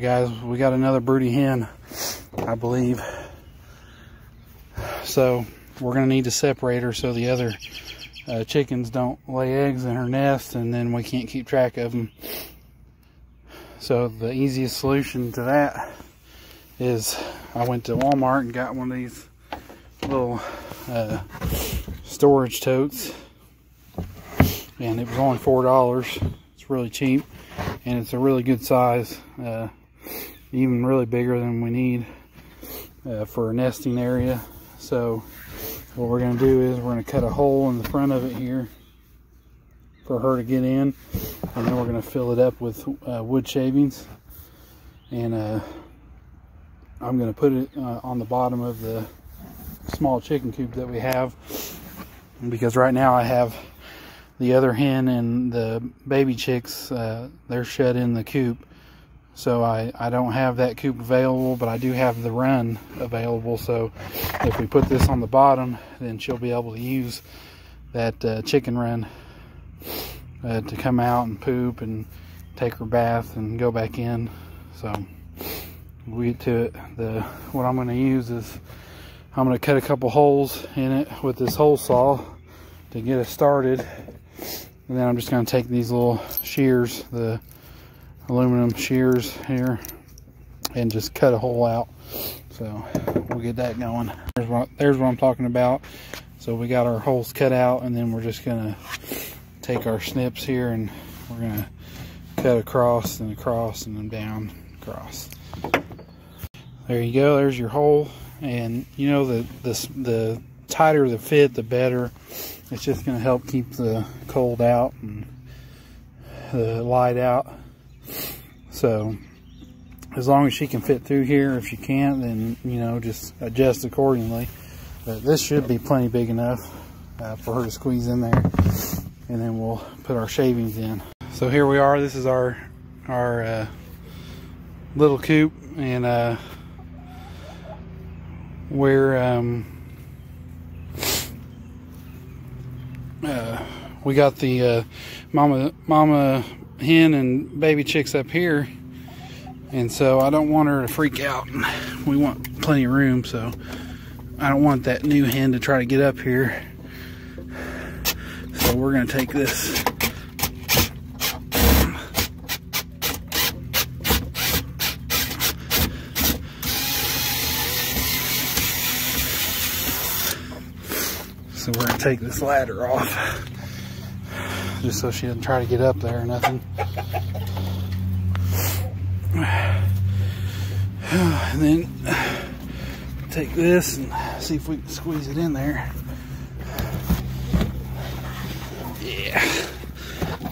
guys, we got another broody hen, I believe. So we're gonna need to separate her so the other chickens don't lay eggs in her nest, and then we can't keep track of them. So the easiest solution to that is I went to Walmart and got one of these little storage totes, and it was only $4. It's really cheap, and it's a really good size, even really bigger than we need for a nesting area. So what we're going to do is we're going to cut a hole in the front of it here for her to get in, and then we're going to fill it up with wood shavings, and I'm going to put it on the bottom of the small chicken coop that we have, because right now I have the other hen and the baby chicks, they're shut in the coop, so I don't have that coop available, but I do have the run available. So if we put this on the bottom, then she'll be able to use that chicken run to come out and poop and take her bath and go back in. So we get to it. What I'm going to use is I'm going to cut a couple holes in it with this hole saw to get us started, and then I'm just going to take these little shears, the aluminum shears here, and just cut a hole out. So we'll get that going. There's what I'm talking about. So we got our holes cut out, and then we're just going to take our snips here and we're going to cut across and across and then down, across. There you go, there's your hole. And you know, the tighter the fit, the better. It's just going to help keep the cold out and the light out. So as long as she can fit through here, if she can't, then you know, just adjust accordingly. But this should be plenty big enough for her to squeeze in there, and then we'll put our shavings in. So here we are. This is our little coop, and we got the mama hen and baby chicks up here, and so I don't want her to freak out. We want plenty of room, so I don't want that new hen to try to get up here. So we're going to take this ladder off, just so she doesn't try to get up there or nothing. And then take this and see if we can squeeze it in there. Yeah,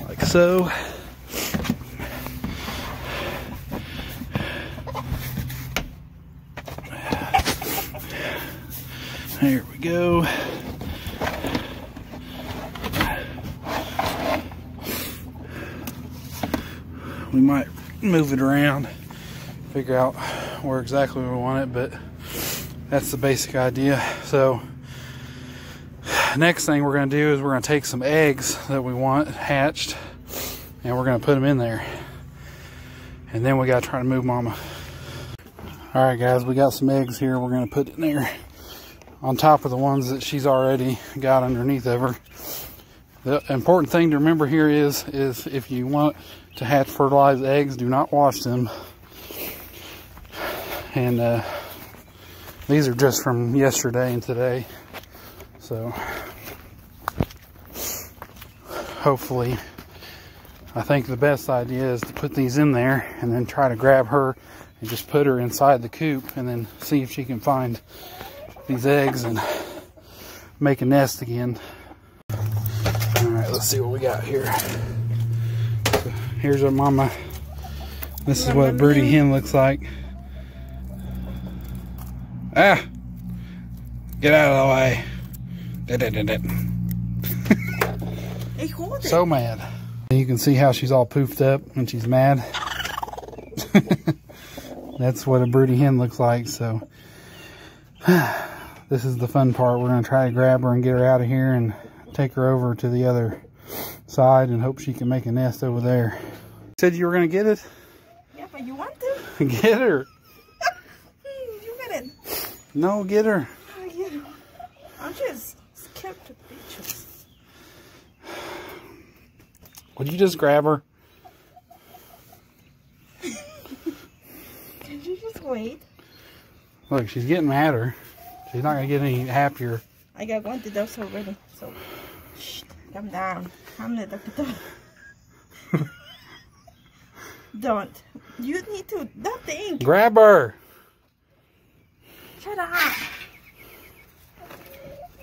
like so. There we go. We might move it around, figure out where exactly we want it, but that's the basic idea. So next thing we're going to do is we're going to take some eggs that we want hatched, and we're going to put them in there, and then we got to try to move mama. All right guys, we got some eggs here. We're going to put in there on top of the ones that she's already got underneath of her. The important thing to remember here is if you want to hatch fertilized eggs, do not wash them. And these are just from yesterday and today, so hopefully, I think the best idea is to put these in there and then try to grab her and just put her inside the coop, and then see if she can find these eggs and make a nest again. All right, let's see what we got here. So here's our mama. This is what a broody hen looks like. Ah! Get out of the way. So mad. You can see how she's all poofed up when she's mad. That's what a broody hen looks like. So this is the fun part. We're going to try to grab her and get her out of here and take her over to the other side and hope she can make a nest over there. Said you were going to get it? Yeah, but you want to? Get her. You get it. No, get her. I get her. I'm just scared to bitches. Would you just grab her? Can you just wait? Look, she's getting madder. She's not going to get any happier. I got one to dose already, so shh, calm down. I'm the doctor. Don't. You need to, that thing. Grab her. Shut up.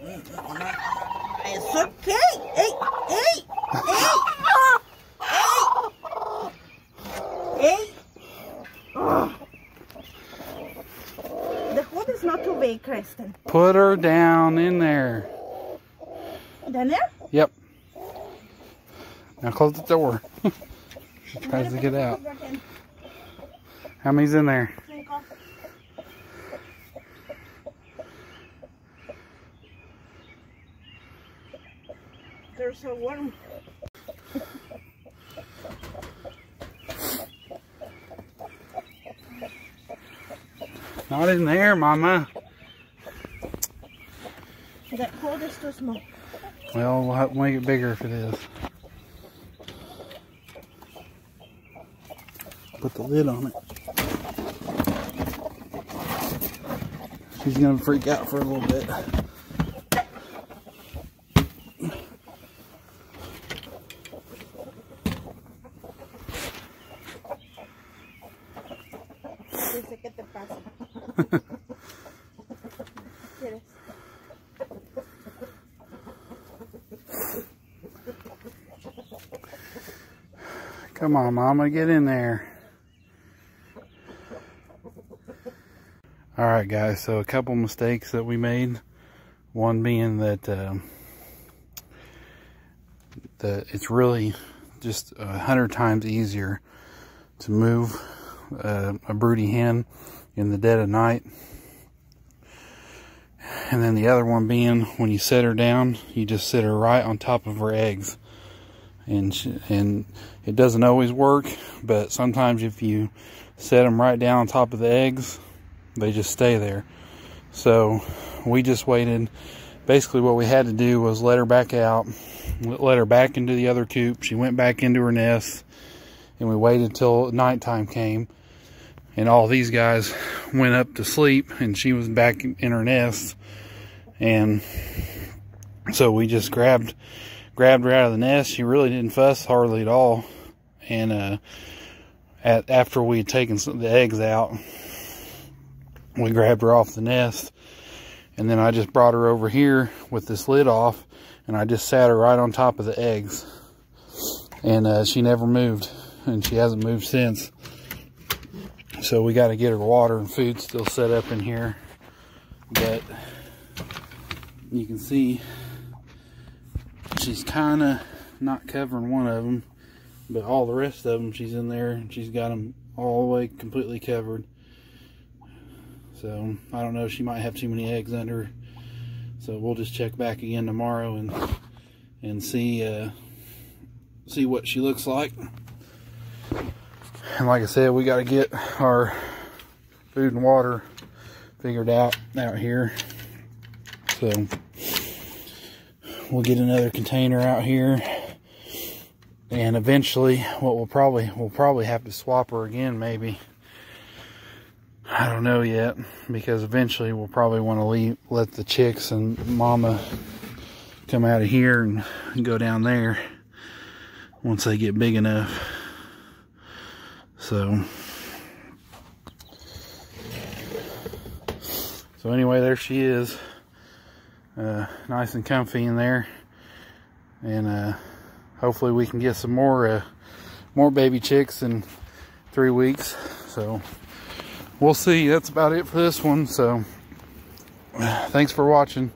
It's okay. Hey, hey, hey, hey, hey. The hood is not too big, Kristen. Put her down in there. Down there? Yep. Now close the door. She tries to get out. How many's in there? There's a worm. Not in there, Mama. That hole is too small. Well, we'll have to make it bigger if it is. Put the lid on it. She's gonna freak out for a little bit. ¿Qué te pasa? ¿Quieres? Come on, Mama, get in there. Alright guys, so a couple mistakes that we made. One being that it's really just 100 times easier to move a broody hen in the dead of night. And then the other one being, when you set her down, you just sit her right on top of her eggs. And it doesn't always work, but sometimes if you set them right down on top of the eggs, they just stay there. So we just waited. Basically what we had to do was let her back out, let her back into the other coop. She went back into her nest, and we waited till nighttime came, and all these guys went up to sleep, and she was back in her nest. And so we just grabbed her out of the nest. She really didn't fuss hardly at all. And after we had taken the eggs out, we grabbed her off the nest, and then I just brought her over here with this lid off, and I just sat her right on top of the eggs, and she never moved, and she hasn't moved since. So we got to get her water and food still set up in here, but you can see she's kind of not covering one of them, but all the rest of them she's in there, and she's got them all the way completely covered. So I don't know, she might have too many eggs under her. So we'll just check back again tomorrow and see what she looks like. And like I said, we got to get our food and water figured out here. So we'll get another container out here, and eventually we'll probably have to swap her again, maybe. I don't know yet, because eventually we'll probably want to let the chicks and Mama come out of here and go down there once they get big enough. So anyway, there she is, nice and comfy in there, and hopefully we can get some more baby chicks in 3 weeks. So we'll see. That's about it for this one. So thanks for watching.